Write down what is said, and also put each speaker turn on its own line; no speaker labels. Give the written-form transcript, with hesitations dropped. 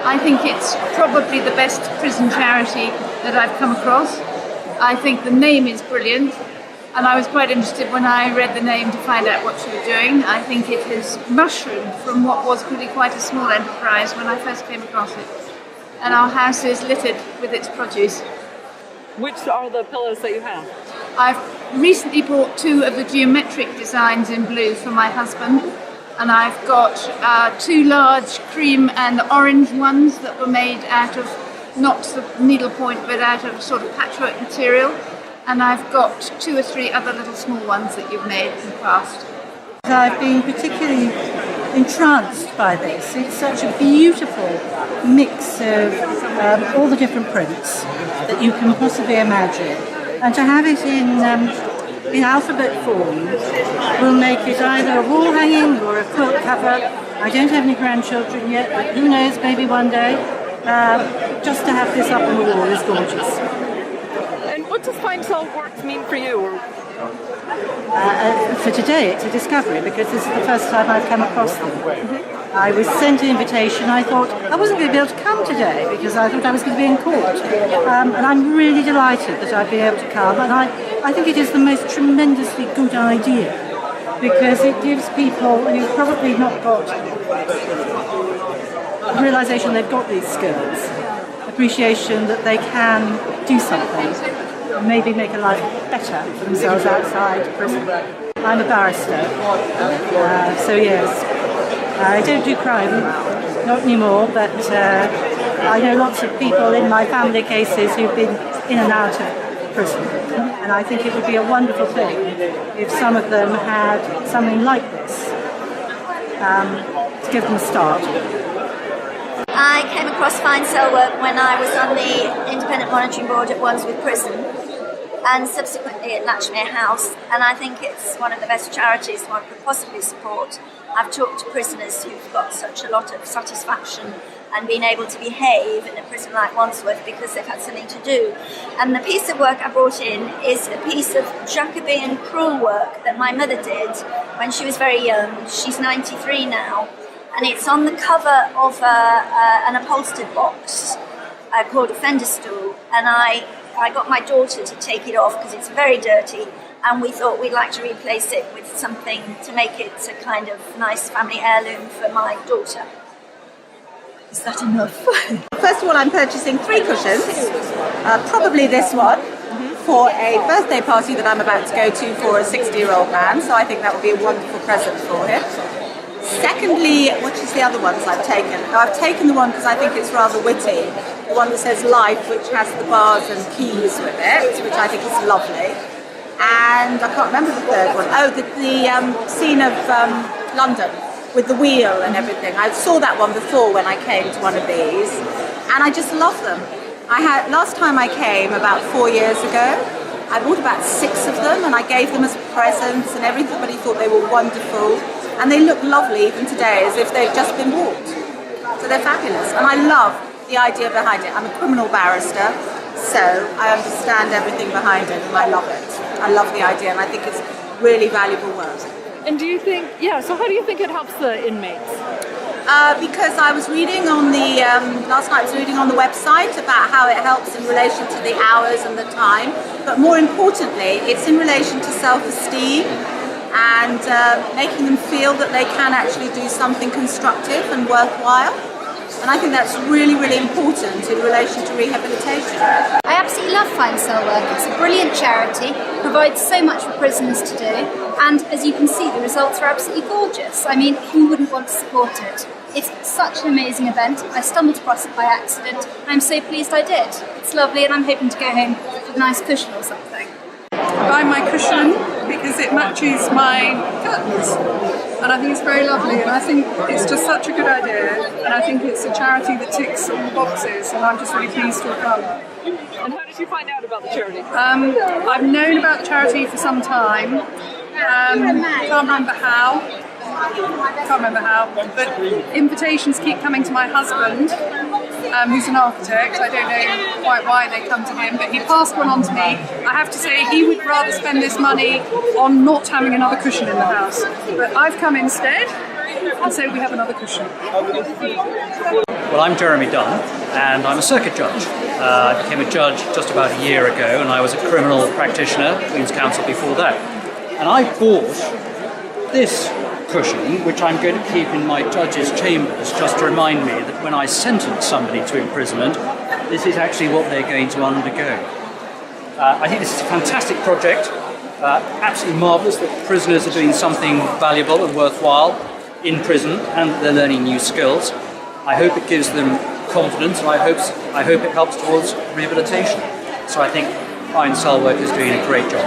I think it's probably the best prison charity that I've come across. I think the name is brilliant, and I was quite interested when I read the name to find out what you were doing. I think it has mushroomed from what was really quite a small enterprise when I first came across it. And our house is littered with its produce.
Which are the pillows that you have?
I've recently bought 2 of the geometric designs in blue for my husband, and I've got 2 large cream and orange ones that were made out of not the needlepoint but out of sort of patchwork material, and I've got 2 or 3 other little small ones that you've made in the past.
I've been particularly entranced by this. It's such a beautiful mix of all the different prints that you can possibly imagine, and to have it in alphabet form will make it either a wall hanging or a quilt cover. I don't have any grandchildren yet, but who knows, maybe one day. Just to have this up on the wall is gorgeous.
And what does Find Sell Works mean for you?
For today, it's a discovery because this is the first time I've come across them. I was sent an invitation. I thought I wasn't going to be able to come today because I thought I was going to be in court. And I'm really delighted that I've been able to come. And I think it is the most tremendously good idea because it gives people who've probably not got the realisation they've got these skills, appreciation that they can do something, maybe make a life better for themselves outside prison. I'm a barrister, so yes, I don't do crime, not anymore, but I know lots of people in my family cases who've been in and out of prison, and I think it would be a wonderful thing if some of them had something like this to give them a start.
I came across Find Sell Work when I was on the Independent Monitoring Board at Wandsworth Prison and subsequently at Latchmere House, and I think it's one of the best charities one could possibly support. I've talked to prisoners who've got such a lot of satisfaction and been able to behave in a prison like Wandsworth because they've had something to do. And the piece of work I brought in is a piece of Jacobean crewel work that my mother did when she was very young. She's 93 now. And it's on the cover of an upholstered box called a fender stool, and I got my daughter to take it off because it's very dirty, and we thought we'd like to replace it with something to make it a kind of nice family heirloom for my daughter. Is that enough?
First of all, I'm purchasing 3 cushions, probably this one, for a birthday party that I'm about to go to for a 60-year-old man, so I think that would be a wonderful present for him. Secondly, which is the other ones I've taken? I've taken the one because I think it's rather witty, the one that says life, which has the bars and keys with it, which I think is lovely. And I can't remember the third one. Oh, the scene of London with the wheel and everything. I saw that one before when I came to one of these, and I just love them. Last time I came, about 4 years ago, I bought about 6 of them and I gave them as presents, and everybody thought they were wonderful. And they look lovely even today, as if they've just been bought. So they're fabulous. And I love the idea behind it. I'm a criminal barrister, so I understand everything behind it, and I love it. I love the idea, and I think it's really valuable work.
And do you think, so how do you think it helps the inmates?
Because I was reading on the, last night I was reading on the website about how it helps in relation to the hours and the time. But more importantly, it's in relation to self-esteem, and making them feel that they can actually do something constructive and worthwhile. And I think that's really, really important in relation to rehabilitation.
I absolutely love Find Sell Work. It's a brilliant charity, provides so much for prisoners to do, and as you can see, the results are absolutely gorgeous. I mean, who wouldn't want to support it? It's such an amazing event. I stumbled across it by accident. I'm so pleased I did. It's lovely, and I'm hoping to go home with a nice cushion or something.
Buy my cushion because it matches my curtains, and I think it's very lovely, and I think it's just such a good idea, and I think it's a charity that ticks all the boxes, and I'm just really pleased to have come.
And how did you find out about the charity?
I've known about the charity for some time. Can't remember how, but invitations keep coming to my husband, who's an architect. I don't know quite why they come to him, but he passed one on to me. I have to say he would rather spend this money on not having another cushion in the house, but I've come instead, and so we have another cushion.
Well, I'm Jeremy Donne, and I'm a circuit judge. I became a judge just about a year ago, and I was a criminal practitioner, Queen's Counsel before that. And I bought this cushion, which I'm going to keep in my judge's chambers, just to remind me that when I sentence somebody to imprisonment, this is actually what they're going to undergo. I think this is a fantastic project, absolutely marvellous that prisoners are doing something valuable and worthwhile in prison and that they're learning new skills. I hope it gives them confidence, and I hope it helps towards rehabilitation. So I think Fine Cell Work is doing a great job.